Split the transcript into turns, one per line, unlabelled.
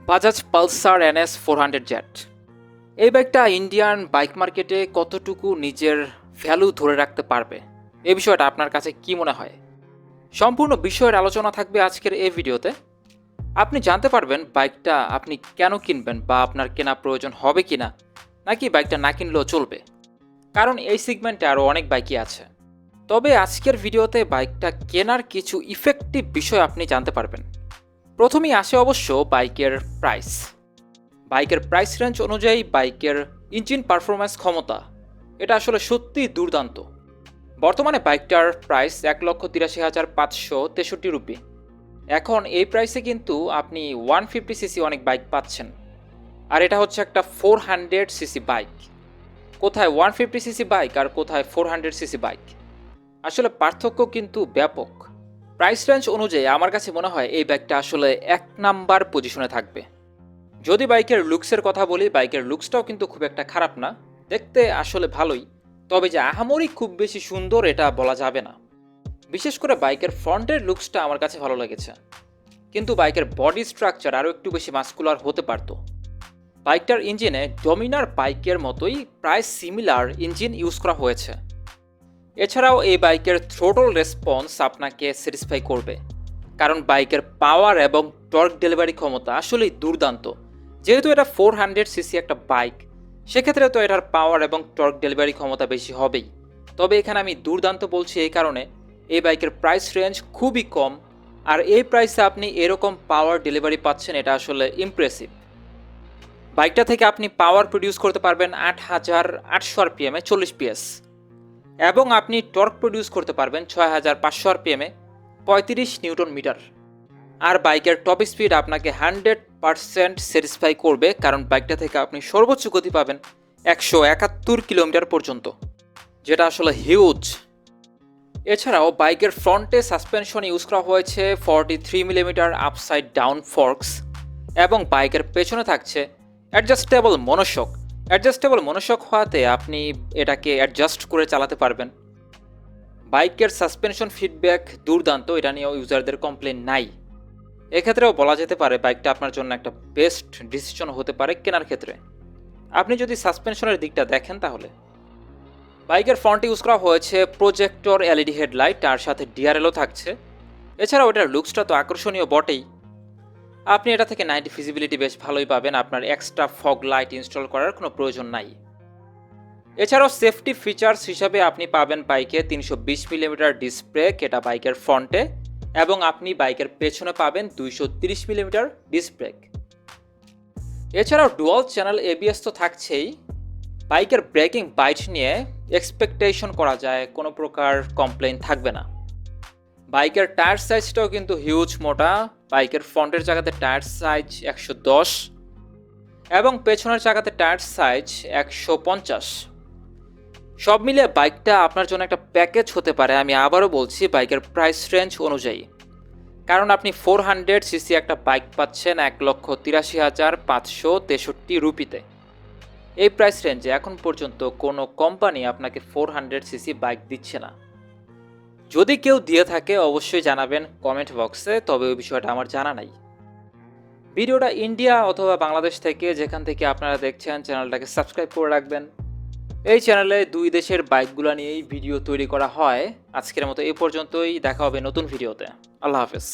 Bajaj Pulsar NS 400 jet. এই বাইকটা Indian bike মার্কেটে কতটুকু নিজের ভ্যালু ধরে রাখতে পারবে, এই বিষয়টা আপনার কাছে কি মনে হয়? সম্পূর্ণ বিষয়ের আলোচনা থাকবে আজকের এই ভিডিওতে। আপনি জানতে পারবেন বাইকটা আপনি কেন কিনবেন বা আপনার কেনা প্রয়োজন হবে কিনা, নাকি বাইকটা না কিনলেও চলবে, কারণ এই সেগমেন্টে আরও অনেক বাইকই আছে। তবে আজকের ভিডিওতে বাইকটা কেনার কিছু ইফেক্টিভ বিষয় আপনি জানতে পারবেন। প্রথমেই আসে অবশ্য বাইকের প্রাইস। বাইকের প্রাইস রেঞ্জ অনুযায়ী বাইকের ইঞ্জিন পারফরম্যান্স ক্ষমতা এটা আসলে সত্যিই দুর্দান্ত। বর্তমানে বাইকটার প্রাইস 1,83,563 রুপি। এখন এই প্রাইসে কিন্তু আপনি 150cc অনেক বাইক পাচ্ছেন, আর এটা হচ্ছে একটা 400cc বাইক। কোথায় 150cc বাইক আর কোথায় 400cc বাইক, আসলে পার্থক্য কিন্তু ব্যাপক। প্রাইস রেঞ্জ অনুযায়ী আমার কাছে মনে হয় এই বাইকটা আসলে 1 নাম্বার পজিশনে থাকবে। যদি বাইকের লুকসের কথা বলি, বাইকের লুকসটাও কিন্তু খুব একটা খারাপ না, দেখতে আসলে ভালোই। তবে যে আহামরি খুব বেশি সুন্দর এটা বলা যাবে না। বিশেষ করে বাইকের ফ্রন্টের লুকসটা আমার কাছে ভালো লেগেছে, কিন্তু বাইকের বডি স্ট্রাকচার আরও একটু বেশি মাস্কুলার হতে পারতো। বাইকটার ইঞ্জিনে ডমিনার বাইকের মতোই প্রায় সিমিলার ইঞ্জিন ইউজ করা হয়েছে। এছাড়াও এই বাইকের থ্রোটল রেসপন্স আপনাকে স্যাটিসফাই করবে, কারণ বাইকের পাওয়ার এবং টর্ক ডেলিভারি ক্ষমতা আসলেই দুর্দান্ত। যেহেতু এটা 400cc একটা বাইক, সেক্ষেত্রে তো এটার পাওয়ার এবং টর্ক ডেলিভারি ক্ষমতা বেশি হবেই। তবে এখানে আমি দুর্দান্ত বলছি এই কারণে, এই বাইকের প্রাইস রেঞ্জ খুবই কম, আর এই প্রাইসে আপনি এরকম পাওয়ার ডেলিভারি পাচ্ছেন, এটা আসলে ইমপ্রেসিভ। বাইকটা থেকে আপনি পাওয়ার প্রডিউস করতে পারবেন 8,800 RPM-এ 40 PS, এবং আপনি টর্ক প্রডিউস করতে পারবেন 6,500 RPM-এ 35 নিউটন মিটার। আর বাইকের টপ স্পিড আপনাকে 100% স্যাটিসফাই করবে, কারণ বাইকটা থেকে আপনি সর্বোচ্চ গতি পাবেন 171 কিলোমিটার পর্যন্ত, যেটা আসলে হিউজ। এছাড়াও বাইকের ফ্রন্টে সাসপেনশন ইউজ করা হয়েছে 43 মিলিমিটার আপসাইড ডাউন ফর্কস, এবং বাইকের পেছনে থাকছে অ্যাডজাস্টেবল মনোশক। অ্যাডজাস্টেবল মনোশক হওয়াতে আপনি এটাকে অ্যাডজাস্ট করে চালাতে পারবেন। বাইকের সাসপেনশন ফিডব্যাক দুর্দান্ত, এটা নিয়েও ইউজারদের কমপ্লেন নাই। এক্ষেত্রেও বলা যেতে পারে বাইকটা আপনার জন্য একটা বেস্ট ডিসিশন হতে পারে কেনার ক্ষেত্রে, আপনি যদি সাসপেনশনের দিকটা দেখেন তাহলে। বাইকের ফ্রন্টে ইউজ করা হয়েছে প্রজেক্টর LED হেডলাইট, তার সাথে DRL-ও থাকছে। এছাড়াও এটার লুকসটা তো আকর্ষণীয় বটেই। আপনি এটা থেকে 90 ভিজিবিলিটি বেশ ভালোই পাবেন, আপনার এক্সট্রা ফগ লাইট ইনস্টল করার কোনো প্রয়োজন নাই। এছাড়াও সেফটি ফিচার্স হিসাবে আপনি পাবেন বাইকে 320 মিলিমিটার ডিস্ক ব্রেক, এটা বাইকের ফ্রন্টে, এবং আপনি বাইকের পেছনে পাবেন 230 মিলিমিটার ডিস্ক ব্রেক। এছাড়াও ডুয়াল চ্যানেল ABS তো থাকছেই। বাইকের ব্রেকিং বাইট নিয়ে এক্সপেকটেশন করা যায় কোনো প্রকার কমপ্লেইন থাকবে না। বাইকের টায়ার সাইজটাও কিন্তু হিউজ মোটা। বাইকের ফ্রন্টের জায়গাতে টায়ার সাইজ 110, এবং পেছনের জায়গাতে টায়ার সাইজ 150। সব মিলিয়ে বাইকটা আপনার জন্য একটা প্যাকেজ হতে পারে, আমি আবারও বলছি, বাইকের প্রাইস রেঞ্জ অনুযায়ী। কারণ আপনি 400cc একটা বাইক পাচ্ছেন 1,83,563 রুপিতে। এই প্রাইস রেঞ্জে এখন পর্যন্ত কোনো কোম্পানি আপনাকে 400cc বাইক দিচ্ছে না। যদি কেউ দিয়ে থাকে অবশ্যই জানাবেন কমেন্ট বক্সে, তবে ওই বিষয়টা আমার জানা নাই। ভিডিওটা ইন্ডিয়া অথবা বাংলাদেশ থেকে যেখান থেকে আপনারা দেখছেন, চ্যানেলটাকে সাবস্ক্রাইব করে রাখবেন। এই চ্যানেলে দুই দেশের বাইকগুলো নিয়েই ভিডিও তৈরি করা হয়। আজকের মতো এই পর্যন্তই, দেখা হবে নতুন ভিডিওতে। আল্লাহ হাফেজ।